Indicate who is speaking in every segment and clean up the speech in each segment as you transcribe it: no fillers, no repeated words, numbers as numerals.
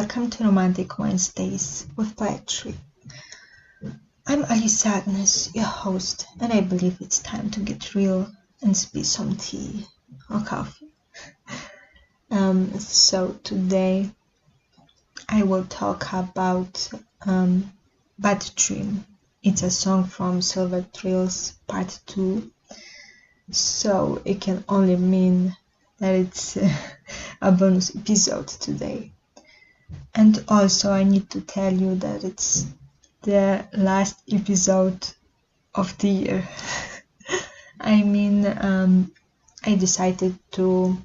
Speaker 1: welcome to Romantic Wednesdays with Poetry. I'm Ali Sadness, your host, and I believe it's time to get real and spill some tea or coffee. So today I will talk about Bad Dream. It's a song from Silver Trills Part 2, so it can only mean that it's a bonus episode today. And also I need to tell you that it's the last episode of the year. I decided to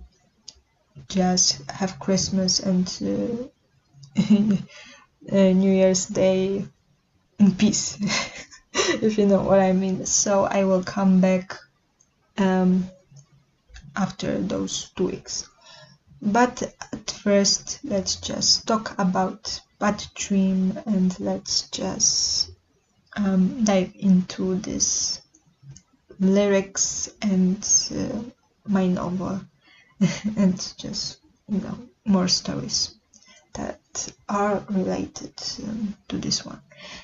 Speaker 1: just have Christmas and New Year's Day in peace, if you know what I mean. So I will come back after those 2 weeks. But at first, let's just talk about Bad Dream and let's just dive into this lyrics and my novel and just, more stories that are related to this one.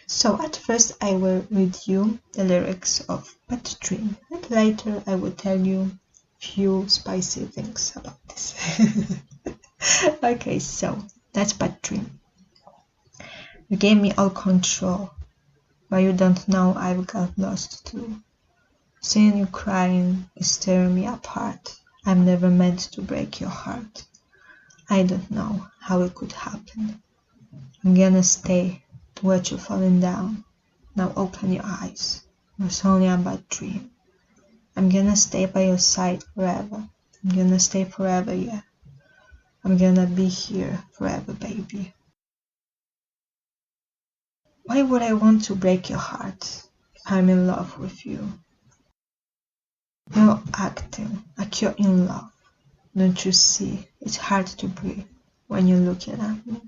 Speaker 1: So at first I will read you the lyrics of Bad Dream and later I will tell you few spicy things about this. Okay, so that's Bad Dream. You gave me all control, but you don't know I've got lost too. Seeing you crying is tearing me apart. I'm never meant to break your heart. I don't know how it could happen. I'm gonna stay to watch you falling down. Now open your eyes. It was only a bad dream. I'm gonna stay by your side forever. I'm gonna stay forever, yeah. I'm gonna be here forever, baby. Why would I want to break your heart if I'm in love with you? You're acting like you're in love. Don't you see? It's hard to breathe when you're looking at me.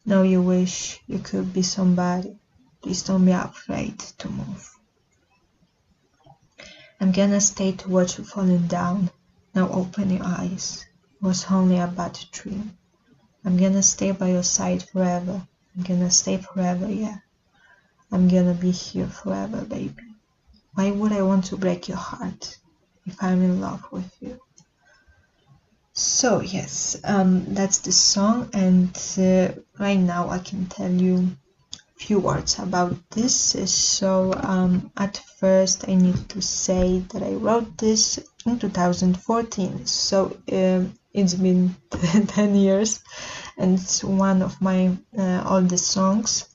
Speaker 1: Now you wish you could be somebody. Please don't be afraid to move. I'm gonna stay to watch you falling down. Now open your eyes. It was only a bad dream. I'm gonna stay by your side forever. I'm gonna stay forever, yeah. I'm gonna be here forever, baby. Why would I want to break your heart if I'm in love with you? So yes, that's the song, and right now I can tell you few words about this. So at first I need to say that I wrote this in 2014, so it's been 10 years and it's one of my oldest songs.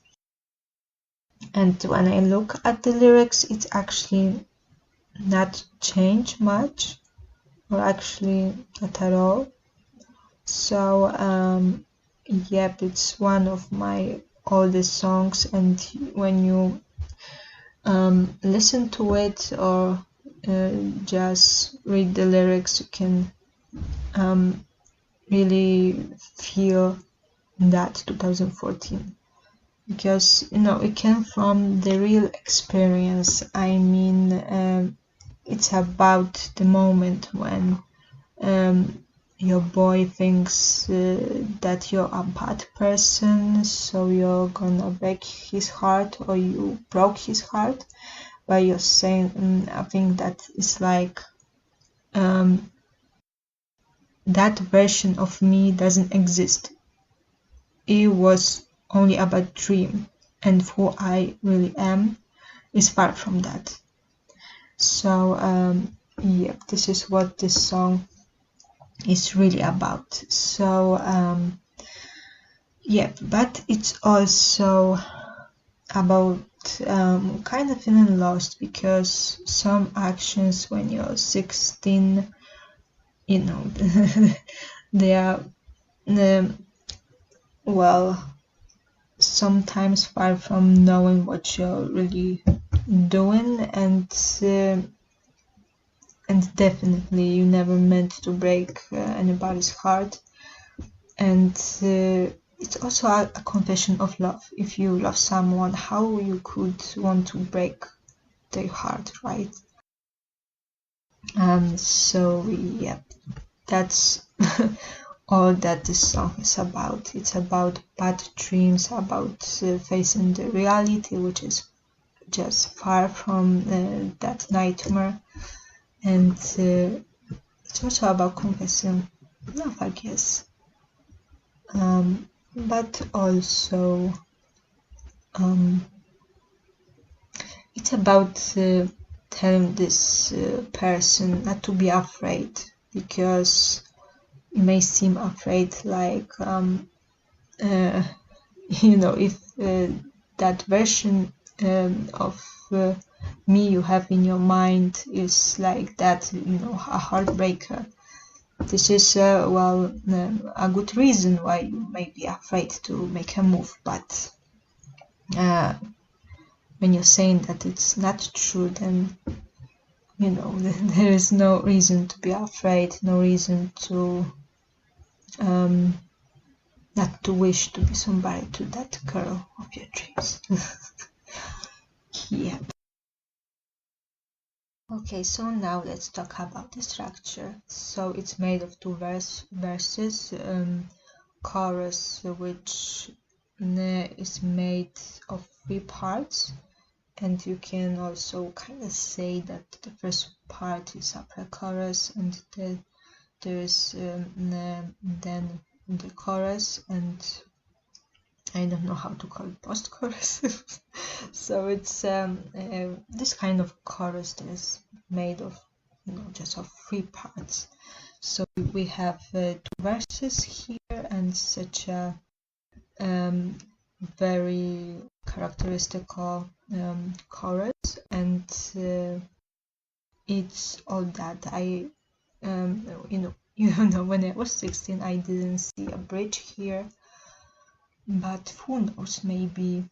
Speaker 1: And when I look at the lyrics, it's actually not changed much, or actually not at all. So yep, it's one of my oldest songs, and when you listen to it or just read the lyrics, you can really feel that 2014, because it came from the real experience. It's about the moment when your boy thinks that you're a bad person, so you're gonna break his heart, or you broke his heart by you're saying, I think that is like that version of me doesn't exist. It was only a bad dream, and who I really am is far from that. So yep, this is what this song is really about. So yep, but it's also about kind of feeling lost, because some actions when you're 16, they are sometimes far from knowing what you're really doing, and definitely you never meant to break anybody's heart. And it's also a confession of love. If you love someone, how you could want to break their heart, right? So yeah, that's all that this song is about. It's about bad dreams, about facing the reality, which is just far from that nightmare, and it's also about confessing love, I guess, but also it's about telling this person not to be afraid, because you may seem afraid, like if that version of me you have in your mind is like that, a heartbreaker. This is a good reason why you may be afraid to make a move, but when you're saying that it's not true, then there is no reason to be afraid, no reason to not to wish to be somebody, to that girl of your dreams. Yeah. Okay, so now let's talk about the structure. So it's made of two verses, chorus, which is made of 3 parts, and you can also kind of say that the first part is a pre-chorus, and there's then the chorus, and I don't know how to call it, post-chorus. So it's this kind of chorus that is made of just of 3 parts. So we have 2 verses here, and such a very characteristical chorus, and it's all that I when I was 16 I didn't see a bridge here, but who knows, maybe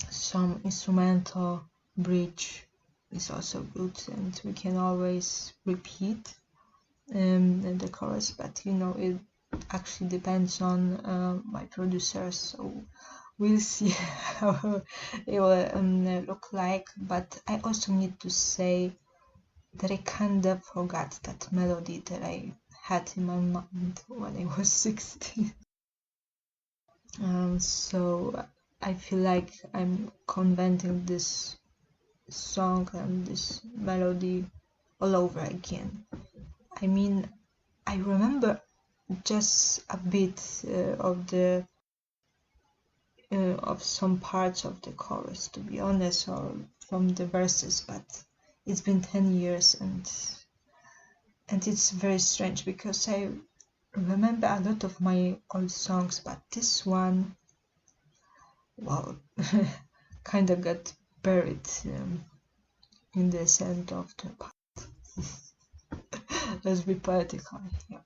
Speaker 1: some instrumental bridge is also good, and we can always repeat the chorus, but it actually depends on my producers, so we'll see how it will look like. But I also need to say that I kinda forgot that melody that I had in my mind when I was 16. So I feel like I'm conventing this song and this melody all over again. I mean, I remember just a bit of some parts of the chorus, to be honest, or from the verses, but it's been 10 years, and it's very strange, because I remember a lot of my old songs, but this one, well, kind of got buried in the center of the past. Let's be poetical. Yeah.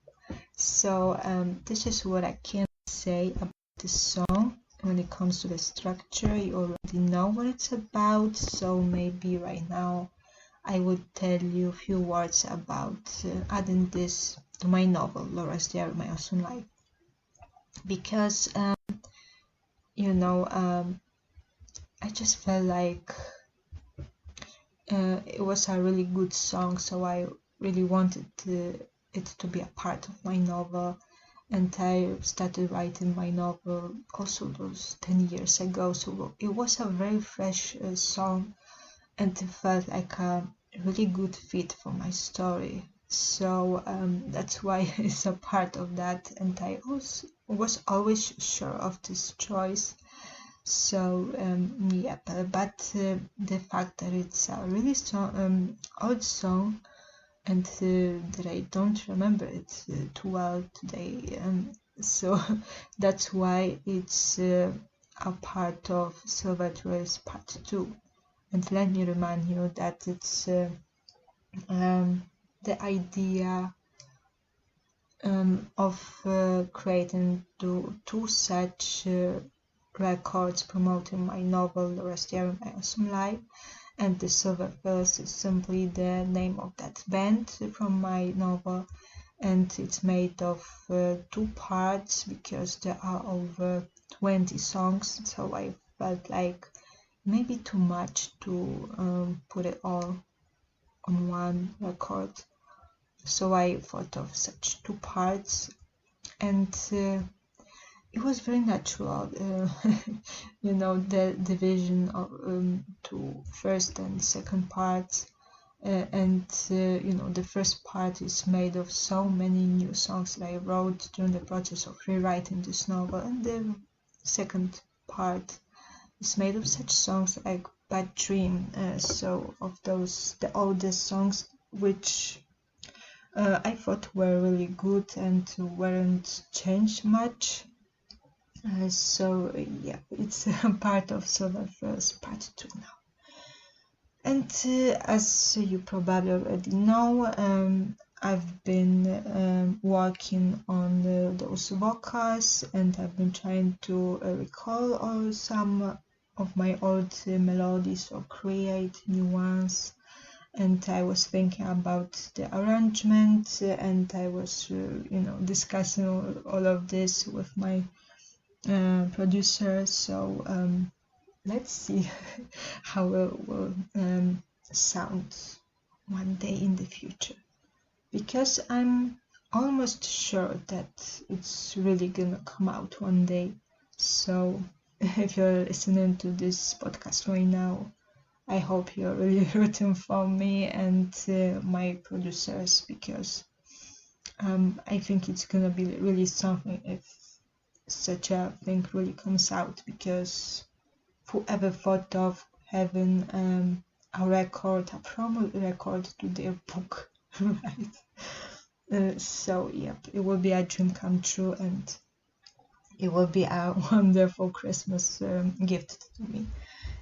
Speaker 1: So this is what I can say about this song. When it comes to the structure, you already know what it's about, so maybe right now I would tell you a few words about adding this to my novel, Laura's Diary, My Awesome Life, because I just felt like it was a really good song, so I really wanted it to be a part of my novel, and I started writing my novel also those 10 years ago, so it was a very fresh song, and it felt like a really good fit for my story. So that's why it's a part of that, and I also was always sure of this choice. So yeah, but the fact that it's a really old song, and that I don't remember it too well today, so that's why it's a part of Silver Trills Part 2. And let me remind you that it's the idea of creating two such records promoting my novel, The Rest Year My Awesome Life, and the Silver Trills is simply the name of that band from my novel, and it's made of 2 parts because there are over 20 songs, so I felt like maybe too much to put it all on one record. So I thought of such 2 parts, and it was very natural, the division of to first and second parts, and the first part is made of so many new songs that I wrote during the process of rewriting this novel, and the second part is made of such songs like Bad Dream, so of those, the oldest songs, which I thought were really good and weren't changed much. So yeah, it's part of Silver Trills Part 2 now. And as you probably already know, I've been working on those vocals, and I've been trying to recall some of my old melodies or create new ones. And I was thinking about the arrangement, and I was, discussing all of this with my producer. So let's see how it will sound one day in the future, because I'm almost sure that it's really gonna come out one day. So if you're listening to this podcast right now, I hope you're really rooting for me and my producers, because I think it's gonna be really something if such a thing really comes out, because whoever thought of having a record, a promo record to their book, right? So yep, it will be a dream come true, and it will be a wonderful Christmas gift to me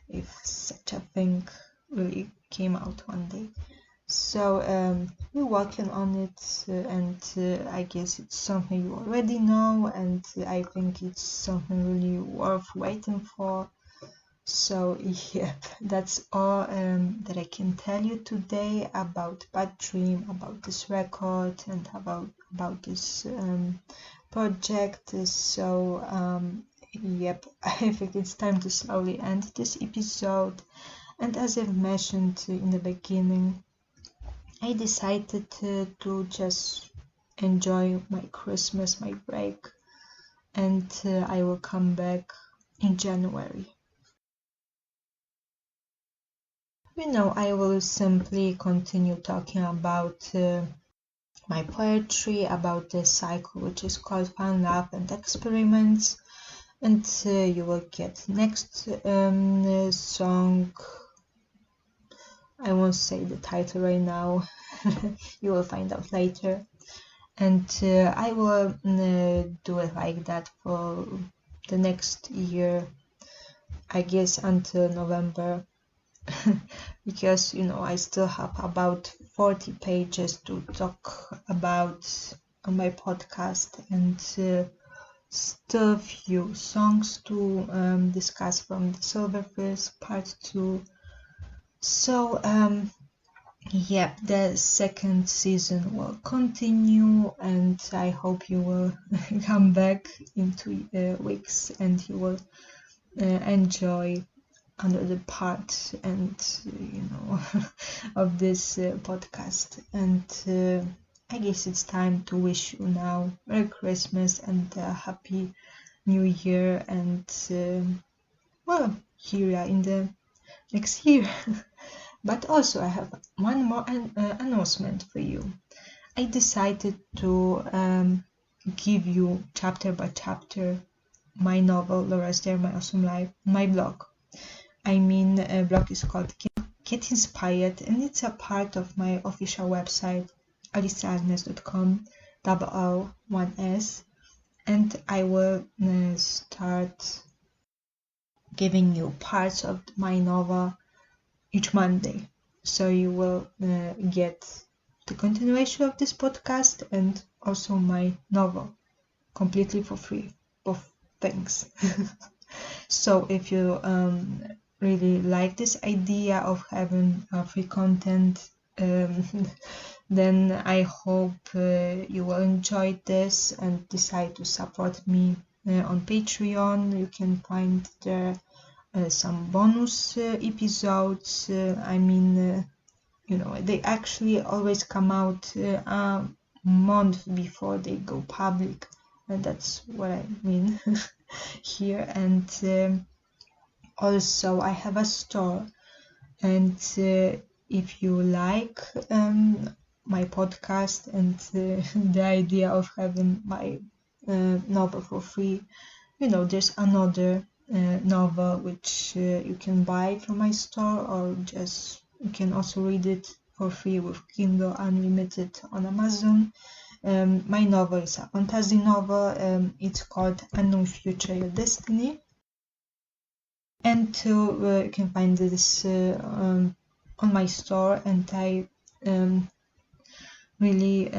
Speaker 1: if such a thing really came out one day. So we're working on it, and I guess it's something you already know, and I think it's something really worth waiting for. So yep, that's all that I can tell you today about Bad Dream, about this record, and about this project. So yep, I think it's time to slowly end this episode. And as I've mentioned in the beginning, I decided to just enjoy my Christmas, my break, and I will come back in January. I will simply continue talking about my poetry, about the cycle which is called Fun, Love and Experiments, and you will get next song. I won't say the title right now, you will find out later, and I will do it like that for the next year, I guess until November. Because I still have about 40 pages to talk about on my podcast, and still a few songs to discuss from the Silver Trills Part 2. So yep, the second season will continue, and I hope you will come back in 2 weeks, and you will enjoy another part and of this podcast. And I guess it's time to wish you now Merry Christmas and Happy New Year, and well, here we are in the next year. But also I have one more announcement for you. I decided to give you chapter by chapter my novel Laura's Dare My Awesome Life, my blog. Blog is called Get Inspired, and it's a part of my official website, aliceagnes.com, O1S, and I will start giving you parts of my novel each Monday. So you will get the continuation of this podcast and also my novel completely for free. Both things. So if you really like this idea of having free content, then I hope you will enjoy this and decide to support me on Patreon. You can find there some bonus episodes. They actually always come out a month before they go public, and that's what I mean here. And also I have a store, and if you like my podcast and the idea of having my novel for free, there's another novel which you can buy from my store, or just you can also read it for free with Kindle Unlimited on Amazon. My novel is a fantasy novel. It's called Unknown Future, Your Destiny. And you can find this on my store, and I really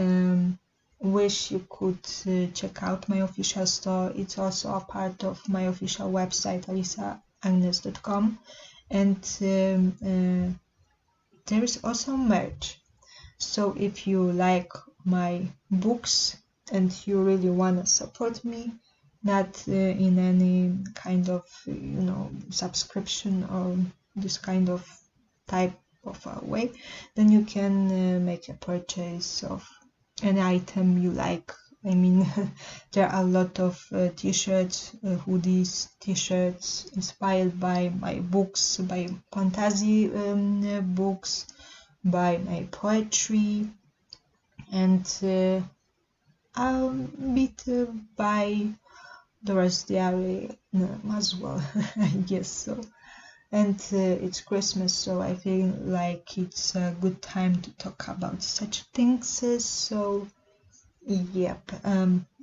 Speaker 1: wish you could check out my official store. It's also a part of my official website, alisaagnes.com, and there is also merch. So if you like my books and you really want to support me, not in any kind of subscription or this kind of type of a way, then you can make a purchase of any item you like. I mean, there are a lot of t-shirts, hoodies, t-shirts inspired by my books, by fantasy books, by my poetry, and a bit by Doris Diary as well, I guess so. And it's Christmas, so I feel like it's a good time to talk about such things. So, yep.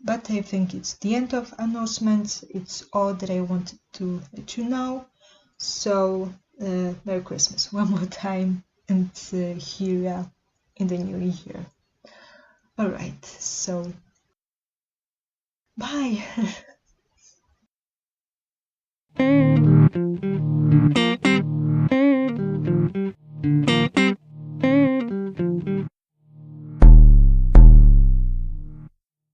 Speaker 1: But I think it's the end of announcements. It's all that I wanted to let you know. So, Merry Christmas one more time, and here in the new year. Alright, so bye!